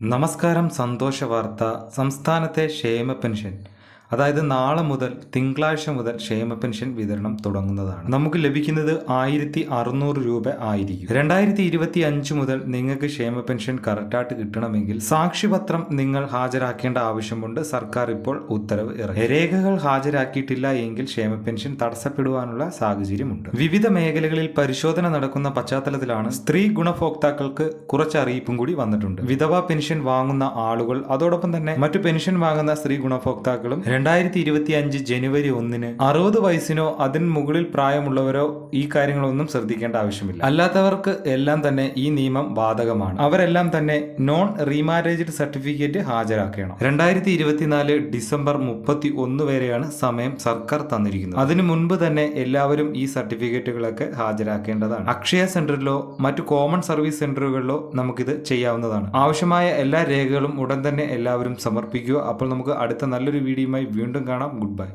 നമസ്കാരം. സന്തോഷ വാർത്ത. സംസ്ഥാനത്തെ ക്ഷേമ പെൻഷൻ, അതായത് നാളെ മുതൽ തിങ്കളാഴ്ച മുതൽ ക്ഷേമ പെൻഷൻ വിതരണം തുടങ്ങുന്നതാണ്. നമുക്ക് ലഭിക്കുന്നത് 1600 രൂപ ആയിരിക്കും. 2025 മുതൽ നിങ്ങൾക്ക് ക്ഷേമ പെൻഷൻ കറക്റ്റായിട്ട് കിട്ടണമെങ്കിൽ സാക്ഷ്യപത്രം നിങ്ങൾ ഹാജരാക്കേണ്ട ആവശ്യമുണ്ട്. സർക്കാർ ഇപ്പോൾ ഉത്തരവ് ഇറക്കി. രേഖകൾ ഹാജരാക്കിയിട്ടില്ല എങ്കിൽ ക്ഷേമ പെൻഷൻ തടസ്സപ്പെടുവാനുള്ള സാഹചര്യമുണ്ട്. വിവിധ മേഖലകളിൽ പരിശോധന നടക്കുന്ന പശ്ചാത്തലത്തിലാണ് സ്ത്രീ ഗുണഭോക്താക്കൾക്ക് കുറച്ച് അറിയിപ്പും കൂടി വന്നിട്ടുണ്ട്. വിധവാ പെൻഷൻ വാങ്ങുന്ന ആളുകൾ, അതോടൊപ്പം തന്നെ മറ്റു പെൻഷൻ വാങ്ങുന്ന സ്ത്രീ ഗുണഭോക്താക്കളും 2025 ജനുവരി 1-ന് 60 വയസ്സിനോ അതിന് മുകളിൽ പ്രായമുള്ളവരോ ഈ കാര്യങ്ങളൊന്നും ശ്രദ്ധിക്കേണ്ട ആവശ്യമില്ല. അല്ലാത്തവർക്ക് എല്ലാം തന്നെ ഈ നിയമം ബാധകമാണ്. അവരെല്ലാം തന്നെ നോൺ റീമാരേജ്ഡ് സർട്ടിഫിക്കറ്റ് ഹാജരാക്കണം. 2024 ഡിസംബർ 31 വരെയാണ് സമയം സർക്കാർ തന്നിരിക്കുന്നത്. അതിനു മുൻപ് തന്നെ എല്ലാവരും ഈ സർട്ടിഫിക്കറ്റുകളൊക്കെ ഹാജരാക്കേണ്ടതാണ്. അക്ഷയ സെന്ററിലോ മറ്റു കോമൺ സർവീസ് സെന്ററുകളിലോ നമുക്കിത് ചെയ്യാവുന്നതാണ്. ആവശ്യമായ എല്ലാ രേഖകളും ഉടൻ തന്നെ എല്ലാവരും സമർപ്പിക്കുക. അപ്പോൾ നമുക്ക് അടുത്ത നല്ലൊരു വീഡിയോയുമായി വീണ്ടും കാണാം. Good bye.